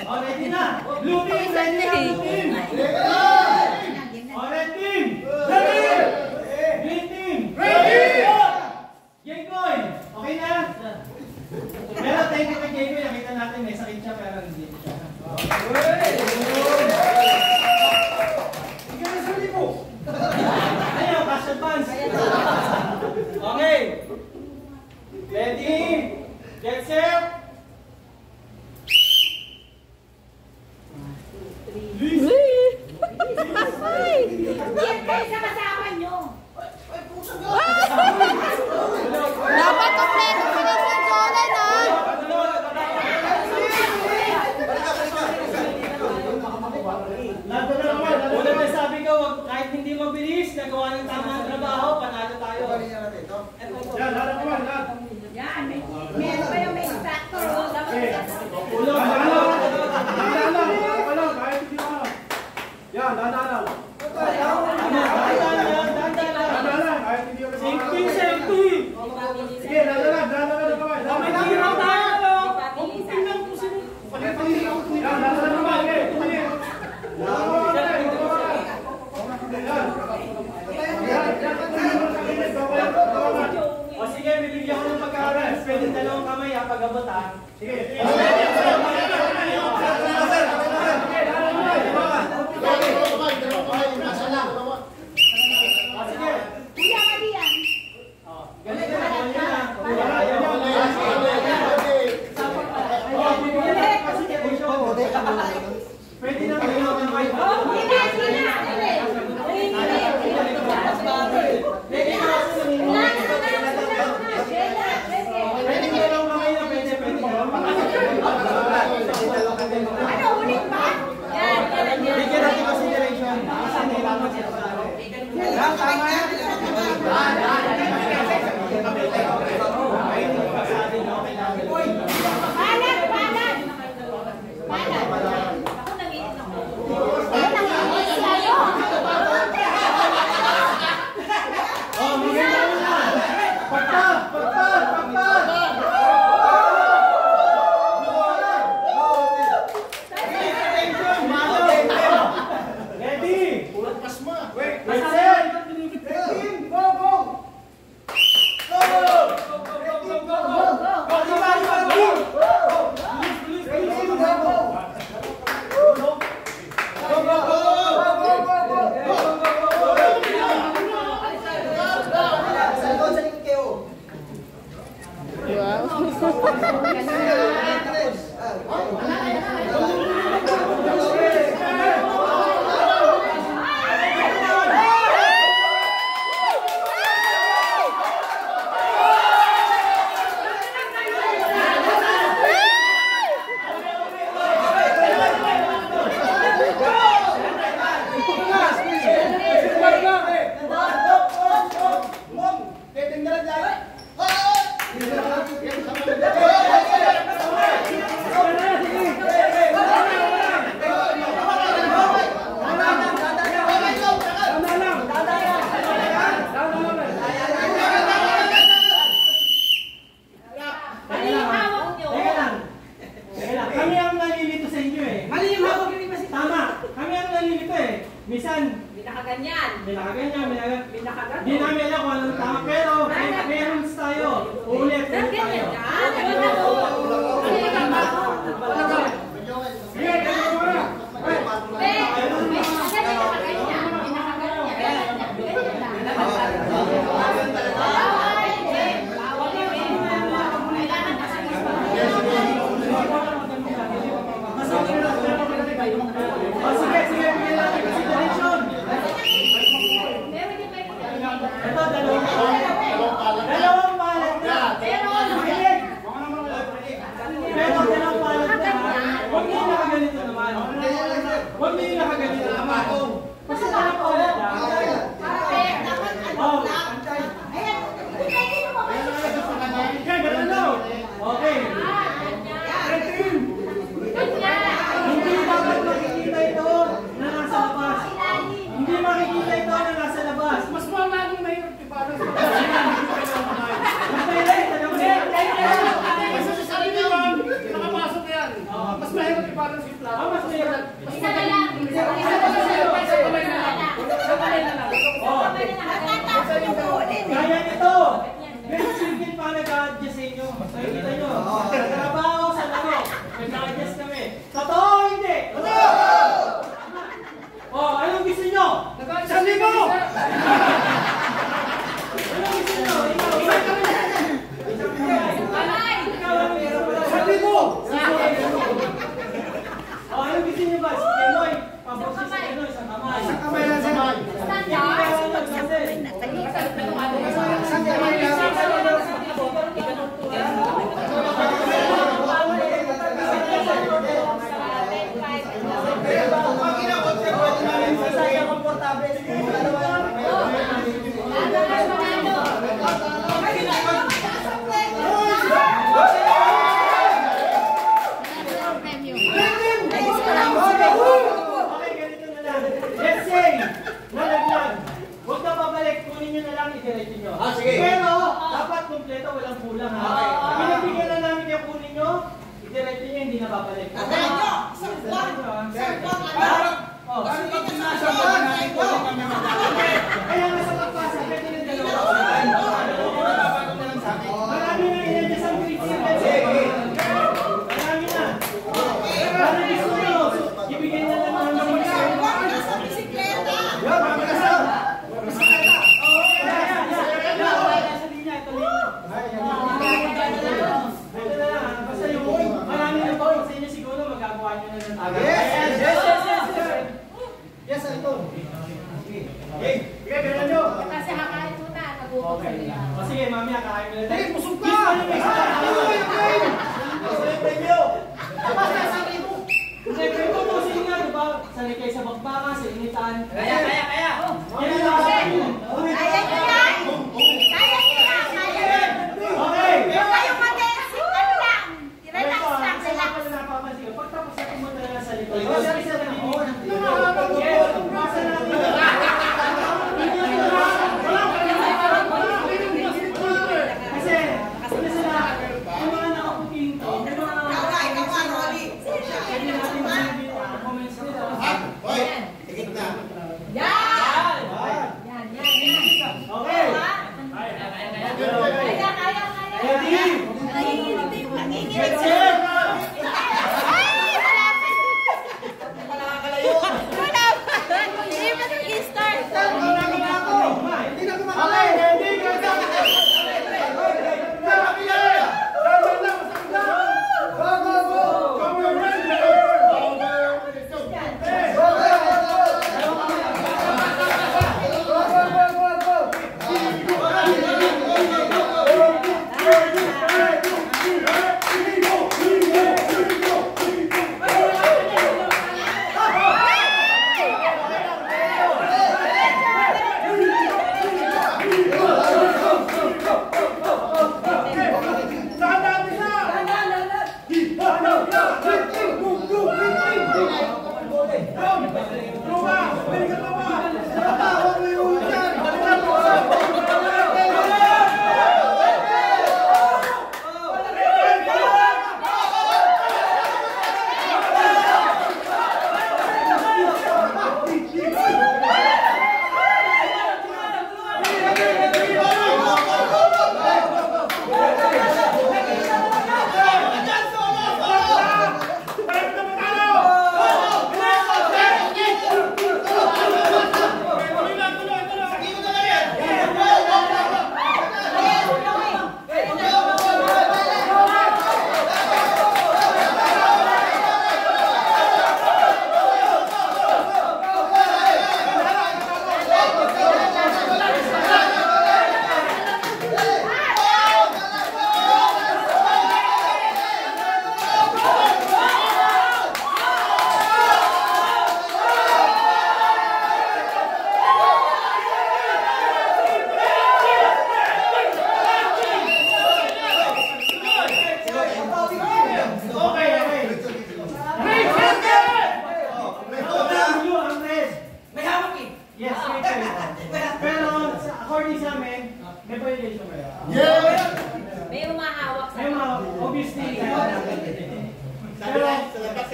Oh, ready na. Blue team, ready na, blue team. Oh, red team. Ready. Green team. Ready. Jaycoy, okay na? Pero thank you kay Jaycoy. Nakita natin may sakit siya pero hindi siya. Hindi ka sa lipo. Ayaw, cash advance. Okay. Ready? Get set. Yan kayo sa kasama nyo. Dapat kompleto ko ng sanjolan, ha? Una may sabi ko, kahit hindi mabilis, nagawa ng tamang trabaho, panalo tayo. Yan, lahat naman, lahat. Yan, meron kayo may instructor. Ulong, ulong, kahit hindi mo. Yan, dadalaw. Safety, safety! Sige, dadalaw na kamay. May tira tayo! Huwag lang po sino. Yan, dadalaw na kamay. O sige, bibigyan ko ng pagkakaroon. Pwede dalawang kamay, pag-abot ha. Sige. Pwede na kayo ng mic. Ano, ulit ba? Bigyan natin consideration. Kasi nailangan siya sa araw. Tama yan. Ako nanginig ako. Ano nanginig sa'yo? Oh, bigyan namin na. Pagpag! Ready? Wait, set! Team, go! Minsan, binakaganyan. Hindi namin alam kung anong tama, pero may rules tayo. Ulit tayo. Sige, bigyan natin consideration. Ito, dalawang palat na. Pero dalawang palat na. Huwag niyo yung nakaganito naman. Kasi dalawang palat na. Okay, ganun. Okay. Hindi dapat makikita ito na nasa labas. Hindi makikita ito na nasa labas. Mas maraming mahirap ipano sa labas. Nakapasok yan. parang simpla. Mas mahirap. Isa na lang. Isa na lang. Oh. Natatapos yung kunin. Kaya nito. Pero simple pa nag-a-adjust sa inyo. Nakikita nyo. Trabaho sa laro. Nag-a-adjust kami. Totoo o hindi? Oh, anong gusto nyo? Sa libo! Anong gusto nyo? Sa libo! Oh, anong gusto nyo ba? Si Kemoy, pabuksin si Kemoy sa kamay. Sa kamay lang siya. Sa kamay lang. Okay, ganito na lang. Let's say, nalaglag. Huwag na babalik, kunin nyo na lang, i-diretso nyo. Sige. Pero, dapat kompleto, walang kulang ha. Pinabigyan na namin yung kunin nyo, i-diretso nyo, hindi na babalik. Kaya nga sa pagpasa, pwede na dalawa. Marami na inadya sa grade 7. Marami na. Para gusto nyo, ibigay na lang namin sa marami na po sa inyo siguro magagawa nyo na ng tagay. Yes, ito. Kasi hakain mo na. Nagutom Okay. sila. O sige, mamaya kakain mo na. Hey, busog ka! Kiss mo yung extra. Hindi, pero ito po sila nga, diba? Sanay kayo sa bakbaka, sa initan. Kaya. Yan lang. Kaya nyo yan. Kaya nyo yan. Kaya yan. Okay. Huwag kayong mag-exit. Ano lang. Relax Ito, lang. isa Relax. pa na napapansin ko. Pagtapos na pumunta na lang sa likod. Oh, Kasi sa kasi, ano sila, yung mga nakaputing to, may mga pwede natin sabihin, comments nila.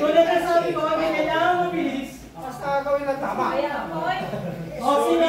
Tulad na sabi ko, kami kailangan mabilis. Basta gawin lang tama. O, sino